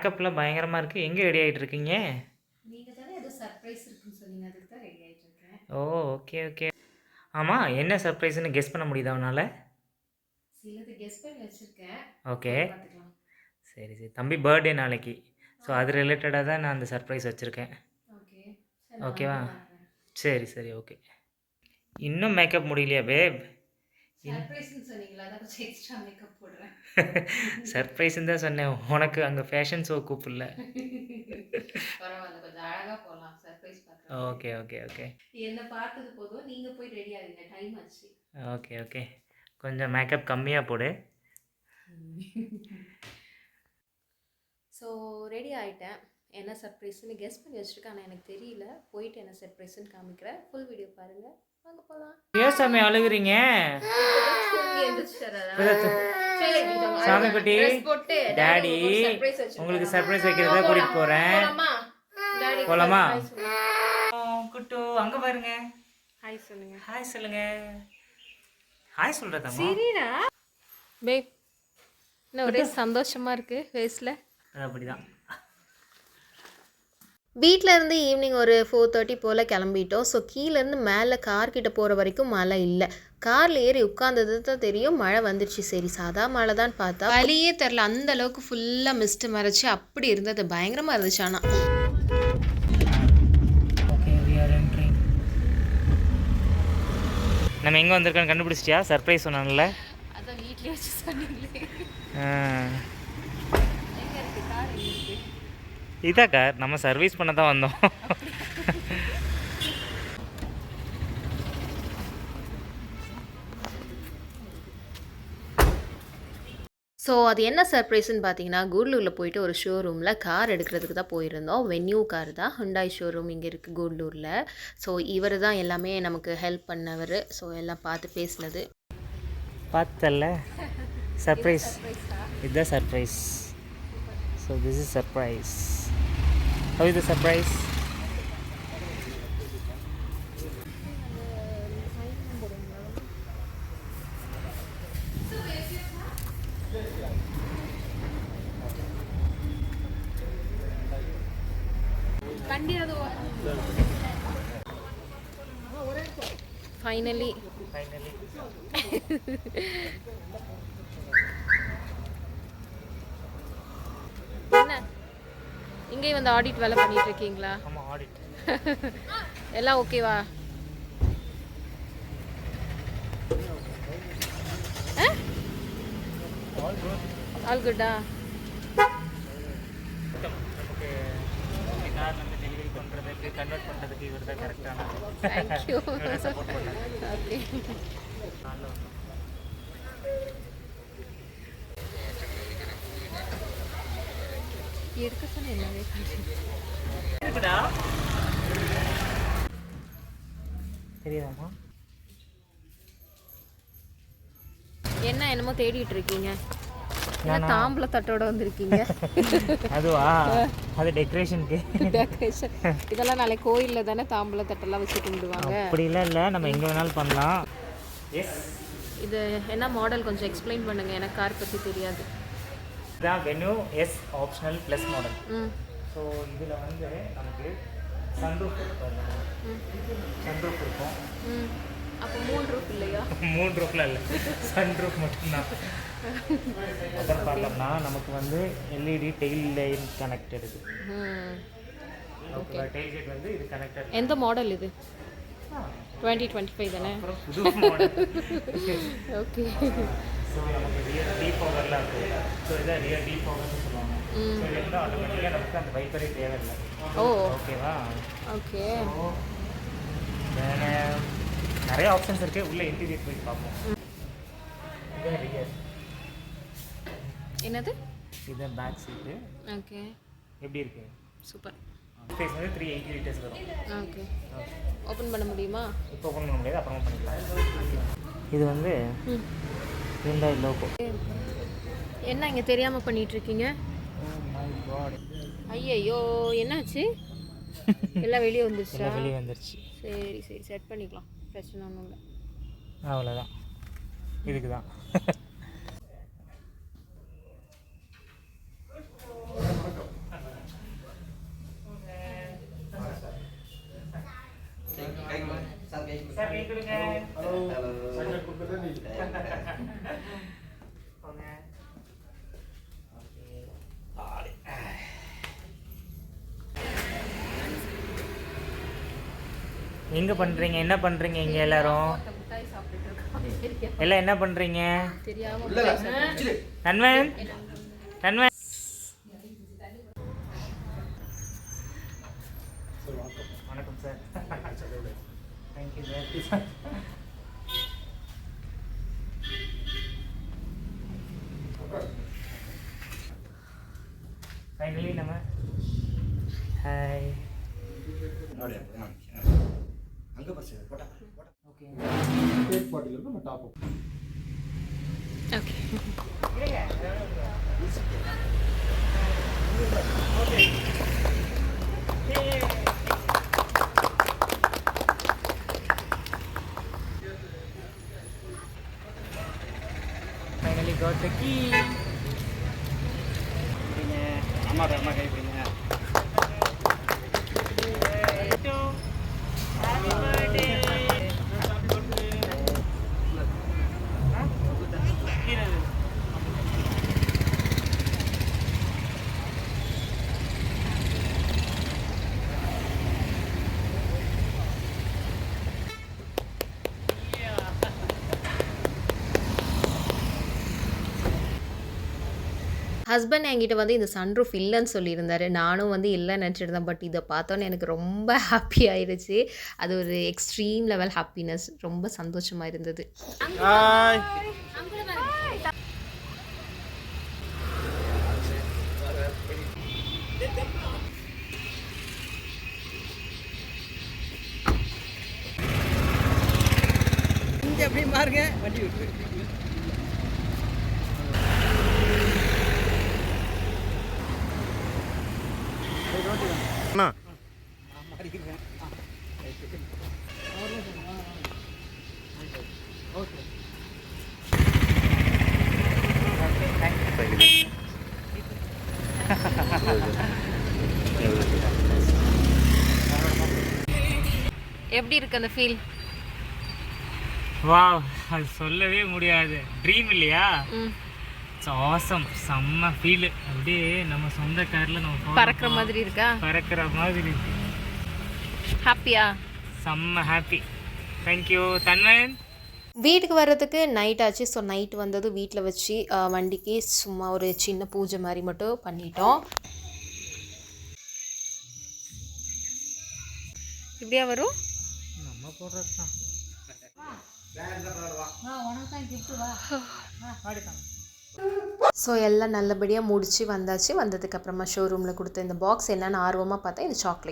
மேக்கப்லாம் பயங்கரமாக இருக்குது. எங்கே ரெடி ஆகிட்டு இருக்கீங்க? நீங்கள் தானே ஏதோ சர்ப்ரைஸ் இருக்குன்னு சொன்னீங்க, அதுக்கு தான் ரெடி ஆகிட்டு இருக்கேன். ஓ, ஓகே ஓகே. ஆமாம், என்ன சர்ப்ரைஸ்ன்னு கெஸ் பண்ண முடியுதா உன்னால்? சிலது கெஸ் பண்ணி வச்சுருக்கேன். ஓகே, பார்த்துக்கலாம். சரி சரி. தம்பி பர்த்டே நாளைக்கு. ஸோ அது ரிலேட்டடாக தான் நான் அந்த சர்ப்ரைஸ் வச்சுருக்கேன். ஓகே, ஓகேவா? சரி சரி, ஓகே. இன்னும் மேக்கப் முடியலையா பேப்? சர்ப்ரைஸ்ன்னு சொன்னீங்களா, அதான் கொஞ்சம் எக்ஸ்ட்ரா மேக்கப் போடுறேன். சர்ப்ரைஸ்ன்னு தான் சொன்னேன், உனக்கு அங்கே ஃபேஷன் ஷோ கூப்பிடல. பரவாயில்ல, கொஞ்சம் அழகாக போகலாம் சர்ப்ரைஸ் பார்க்குறேன். Okay okay okay. என்ன பார்த்தது போதும், நீங்கள் போய் ரெடி ஆகுங்க, டைம் ஆச்சு. ஓகே ஓகே, கொஞ்சம் மேக்கப் கம்மியாக போடு. ஸோ ரெடி ஆகிட்டேன். என்ன சர்ப்ரைஸ்ன்னு கெஸ் பண்ணி வச்சுருக்கேன், ஆனால் எனக்கு தெரியல. போயிட்டு என்ன சர்ப்ரைஸ்ன்னு காமிக்கிறேன். ஃபுல் வீடியோ பாருங்கள், வாங்க போகலாம். ஏன் சாமி அழுகுறீங்க? சாமி குட்டி, டாடி உங்களுக்கு சர்ப்ரைஸ் வைக்கிறத கூட்டிட்டு போறேன். போலாமா? குட்டு அங்க பாருங்க. ஹாய் சொல்லுங்க. ஹாய் சொல்லுங்க. ஹாய் சொல்றதா? சரிடா பேப், என்ன ஒரே சந்தோஷமா இருக்கு ஃபேஸ்ல. அப்படிதான். வீட்டில் இருந்து ஈவினிங் ஒரு 4:30 போல் கிளம்பிட்டோம். ஸோ கீழேருந்து மேலே கார்கிட்ட போகிற வரைக்கும் மழை இல்லை. காரில் ஏறி உட்காந்தது தான் தெரியும் மழை வந்துடுச்சு. சரி சாதா மழை தான் பார்த்தா வழியே தெரில, அந்த அளவுக்கு ஃபுல்லாக மிஸ்ட் மறைச்சி அப்படி இருந்தது. பயங்கரமாக இருந்துச்சு. ஆனால் நம்ம எங்கே வந்திருக்கோன்னு கண்டுபிடிச்சிட்டியா? சர்ப்ரைஸ் சொன்னாங்கல்ல, அதான் வீட்லேயே வச்சு சொன்னீங்களே. இதான் கார், நம்ம சர்வீஸ் பண்ண தான் வந்தோம். ஸோ அது என்ன சர்ப்ரைஸ்ன்னு பார்த்தீங்கன்னா, கூடலூரில் போயிட்டு ஒரு ஷோரூமில் கார் எடுக்கிறதுக்கு தான் போயிருந்தோம். வென்யூ கார் தான், ஹுண்டாய் ஷோரூம் இங்கே இருக்குது கூடலூரில். ஸோ இவர் தான் எல்லாமே நமக்கு ஹெல்ப் பண்ணவர். ஸோ எல்லாம் பார்த்து பேசினது பார்த்தல. சர்ப்ரைஸ், இதுதான் surprise. So this is surprise. How is the surprise? Finally. என்ன இங்கேயும் வந்து ஆடிட் வேலை பண்ணிட்டு இருக்கீங்களா? ஆமாம், ஆடிட். எல்லாம் ஓகேவா? ஆல் குட்டா? நமக்கு கார் வந்து டெலிவரி பண்ணுறதுக்கு கன்வெர்ட் பண்ணுறதுக்கு இவர் தான் கரெக்டான. தேங்க்யூ. சப்போர்ட் பண்ணாங்க. ஓகே. எடுக்க சொன்ன என்னவே இருக்குதா? தெரியுதாம்மா? என்ன என்னமோ தேடிட்டு இருக்கீங்க? என்ன தாம்பூல தட்டோட வந்திருக்கீங்க? அதுவா? அது டெக்கரேஷனுக்கு. டெக்கரேஷன் இதெல்லாம் நாளைக்கு கோயிலில் தானே தாம்பூல தட்டெல்லாம் வச்சு கும்பிடுவாங்க. அப்படிலாம் இல்லை, நம்ம எங்கே வேணாலும் பண்ணலாம். எஸ். இது என்ன மாடல் கொஞ்சம் எக்ஸ்பிளைன் பண்ணுங்கள், எனக்கு கார் பற்றி தெரியாது. இதுதான் Venue S optional plus model. So இதில் வந்து நமக்கு சன்ரூஃப் இருக்கும். சன்ரூஃப் இருக்கும். அப்போ 3 ரூஃப் இல்லையா? 3 ரூஃப்ல இல்லை, சன்ரூஃப் மட்டும்தான். அப்புறம் பார்த்தோம்னா நமக்கு வந்து எல்இடி டெயில் லைன் கனெக்டட் இது. ஓகே, டெயில் லைட் வந்து இது கனெக்டட். எந்த மாடல் இது? 2025 தானே? புது மாடல். ஓகே. ஸோ நமக்கு ரியல் டீப் பவர்லாம் இருக்குது. ஸோ இதை ரியல் டீப் பவர்னு சொல்லுவாங்க. ஸோ இது வந்து ஆட்டோமேட்டிக்காக நமக்கு அந்த வைப்பரே தேவையில்லை. ஓ, ஓகேவா? ஓகே. வேறு நிறைய ஆப்ஷன்ஸ் இருக்குது. உள்ள இன்டீரியர் போய் பார்ப்போம். இதுதான் ரியல். என்னது? இதுதான் பேக் சீட்டு. ஓகே. எப்படி இருக்கு? சூப்பர். ஸ்பேஸ் வந்து 380 லிட்டர்ஸ் வரும். ஓகே. ஓப்பன் பண்ண முடியுமா? இப்போ ஓப்பன் பண்ண முடியாது, அப்புறமா பண்ணிக்கலாம். இது வந்து ஹுண்டாய் லோகோ. என்ன இங்கே தெரியாமல் பண்ணிகிட்ருக்கீங்க? ஐயையோ, என்னாச்சு? எல்லாம் வெளியே வந்துருச்சா? வெளியே வந்துருச்சு. சரி சரி, செட் பண்ணிக்கலாம், பிரச்சனை ஒன்றும் இல்லை. அவ்வளோதான், இதுக்கு தான். சார் கை கொடுங்க. ஹலோ சைக்கிள் கொடுக்குறது நீ போங்க. ஓகே. எங்க பண்றீங்க, என்ன பண்றீங்க இங்க எல்லாரும்? எல்லாம் என்ன பண்றீங்க? நன்மன் நன்மன் வணக்கம் சார். Thank you sir. ஃபைனலி நம்ம ஹாய். அங்கே பஸ் போட்டா ஓகே. கேக் பாட்டில் இருக்கு நம்ம top okay. Finally got the key. அம்மா கை பிடிங்க. Happy birthday. ஹஸ்பண்ட் என்கிட்ட வந்து இந்த சன்ரூஃப் இல்லைன்னு சொல்லியிருந்தாரு. நானும் வந்து இல்லைன்னு நினச்சிருந்தேன். பட் இதை பார்த்தோன்னே எனக்கு ரொம்ப ஹாப்பி ஆயிடுச்சு. அது ஒரு எக்ஸ்ட்ரீம் லெவல் ஹாப்பினஸ். ரொம்ப சந்தோஷமாக இருந்தது. ஹாய். இங்கே அப்படி பாருங்க வண்டி விட்டு அண்ணா எப்படி இருக்கு அந்த ஃபீல்? வாவ், அது சொல்லவே முடியாது. ட்ரீம் இல்லையா? It's awesome. செம்ம ஃபீல். அப்படியே நம்ம சொந்த காரில் நம்ம பறக்கிற மாதிரி இருக்கா? பறக்கிற மாதிரி. ஹாப்பியா? செம்ம ஹாப்பி. தேங்க்யூ தன்வன். வீட்டுக்கு வர்றதுக்கு நைட் ஆச்சு. ஸோ நைட் வந்தது வீட்டில் வச்சு வண்டிக்கு சும்மா ஒரு சின்ன பூஜை மாதிரி மட்டும் பண்ணிட்டோம். இப்படியா வரும்? நம்ம போடுறது தான். ஸோ எல்லாம் நல்லபடியாக முடிச்சு வந்தாச்சு. வந்ததுக்கப்புறமா ஷோரூமில் கொடுத்த இந்த பாக்ஸ் என்னென்னு ஆர்வமாக பார்த்தா இந்த சாக்லேட்.